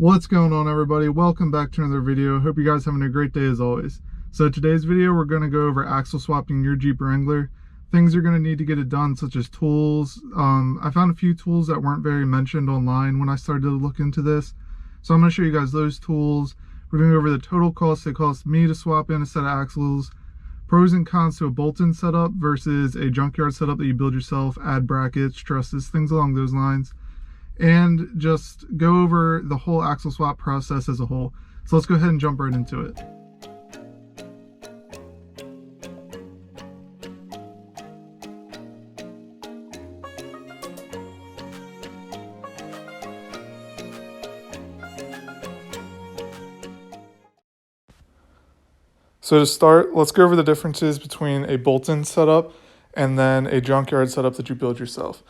What's going on, everybody? Welcome back to another video. Hope you guys are having a great day as always. So today's video, we're going to go over axle swapping your Jeep Wrangler. Things you're going to need to get it done, such as tools. I found a few tools that weren't very mentioned online when I started to look into this. So I'm going to show you guys those tools. We're going to go over the total cost it cost me to swap in a set of axles, pros and cons to a Boltin setup versus a junkyard setup that you build yourself, add brackets, trusses, things along those lines, and just go over the whole axle swap process as a whole. So let's go ahead and jump right into it. So to start, let's go over the differences between a Boltin setup and then a junkyard setup that you build yourself.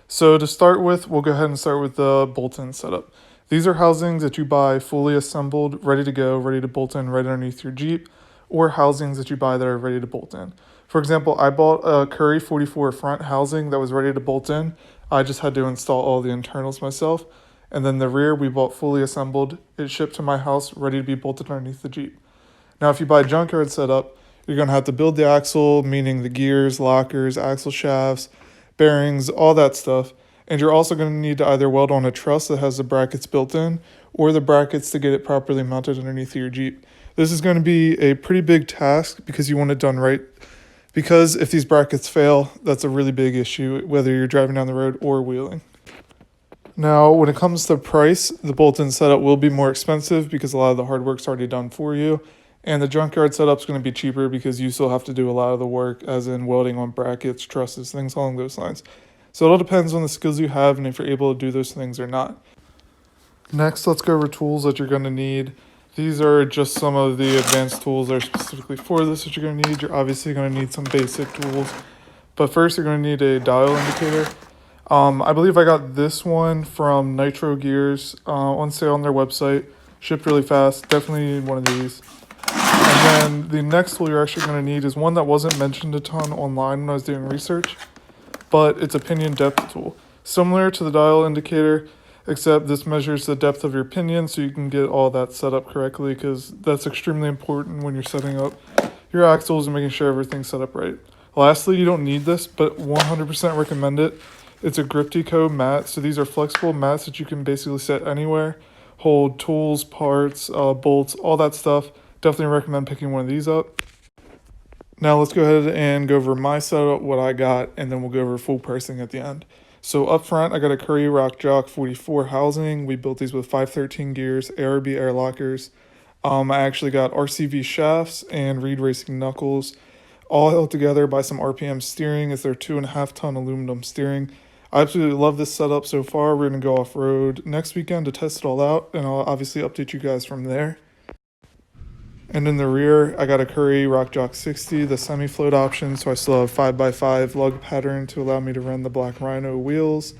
So to start with, we'll go ahead and start with the Boltin setup. These are housings that you buy fully assembled, ready to go, ready to bolt in right underneath your Jeep, or housings that you buy that are ready to bolt in. For example, I bought a Curry 44 front housing that was ready to bolt in. I just had to install all the internals myself. And then the rear we bought fully assembled. It shipped to my house, ready to be bolted underneath the Jeep. Now, if you buy a junkyard setup, you're going to have to build the axle, meaning the gears, lockers, axle shafts, bearings, all that stuff. And you're also going to need to either weld on a truss that has the brackets built in or the brackets to get it properly mounted underneath your Jeep. This is going to be a pretty big task because you want it done right. Because if these brackets fail, that's a really big issue, whether you're driving down the road or wheeling. Now, when it comes to price, the Boltin setup will be more expensive because a lot of the hard work's already done for you. And the junkyard setup's going to be cheaper because you still have to do a lot of the work, as in welding on brackets, trusses, things along those lines. So it all depends on the skills you have and if you're able to do those things or not. Next, let's go over tools that you're going to need. These are just some of the advanced tools that are specifically for this that you're going to need. You're obviously going to need some basic tools. But first, you're going to need a dial indicator. I believe I got this one from Nitro Gears on sale on their website. Shipped really fast. Definitely need one of these. And then the next tool you're actually going to need is one that wasn't mentioned a ton online when I was doing research, but it's a pinion depth tool. Similar to the dial indicator, except this measures the depth of your pinion so you can get all that set up correctly, because that's extremely important when you're setting up your axles and making sure everything's set up right. Lastly, you don't need this, but 100% recommend it. It's a Grip-Deco mat, so these are flexible mats that you can basically set anywhere, hold tools, parts, bolts, all that stuff. Definitely recommend picking one of these up. Now let's go ahead and go over my setup, what I got, and then we'll go over full pricing at the end. So up front, I got a Curry Rock Jock 44 housing. We built these with 513 gears, ARB air lockers. I actually got RCV shafts and Reed Racing knuckles, all held together by some RPM steering as their 2.5 ton aluminum steering. I absolutely love this setup so far. We're going to go off-road next weekend to test it all out, and I'll obviously update you guys from there. And in the rear, I got a Curry Rock Jock 60, the semi-float option, so I still have 5x5 lug pattern to allow me to run the Black Rhino wheels.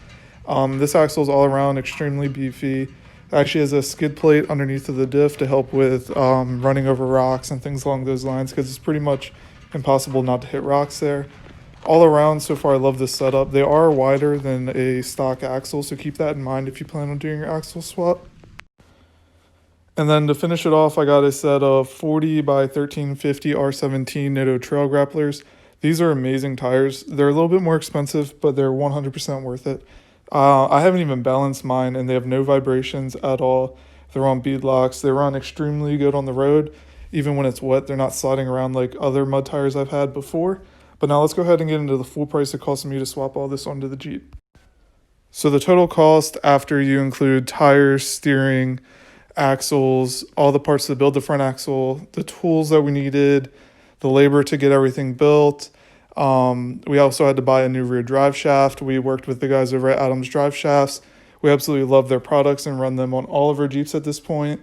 This axle is all around extremely beefy. It actually has a skid plate underneath of the diff to help with running over rocks and things along those lines, because it's pretty much impossible not to hit rocks there. All around, so far, I love this setup. They are wider than a stock axle, so keep that in mind if you plan on doing your axle swap. And then to finish it off, I got a set of 40 by 1350 R17 Nitto Trail Grapplers. These are amazing tires. They're a little bit more expensive, but they're 100% worth it. I haven't even balanced mine, and they have no vibrations at all. They're on bead locks. They run extremely good on the road. Even when it's wet, they're not sliding around like other mud tires I've had before. But now let's go ahead and get into the full price it cost me to swap all this onto the Jeep. So the total cost after you include tires, steering, axles, all the parts to build the front axle, the tools that we needed, the labor to get everything built. We also had to buy a new rear drive shaft. We worked with the guys over at Adams Drive Shafts. We absolutely love their products and run them on all of our Jeeps at this point.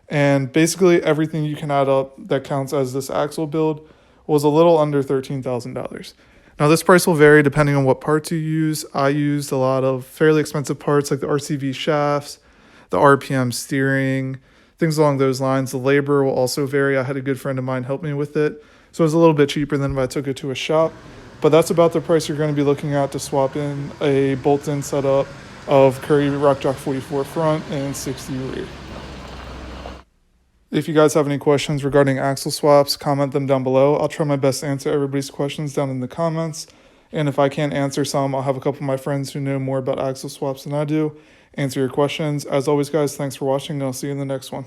And basically everything you can add up that counts as this axle build was a little under $13,000. Now this price will vary depending on what parts you use. I used a lot of fairly expensive parts like the RCV shafts, the RPM steering, things along those lines. The labor will also vary. I had a good friend of mine help me with it, so it was a little bit cheaper than if I took it to a shop. But that's about the price you're going to be looking at to swap in a Boltin setup of Curry Rock Jock 44 front and 60 rear. If you guys have any questions regarding axle swaps, comment them down below. I'll try my best to answer everybody's questions down in the comments. And if I can't answer some, I'll have a couple of my friends who know more about axle swaps than I do answer your questions. As always, guys, thanks for watching, and I'll see you in the next one.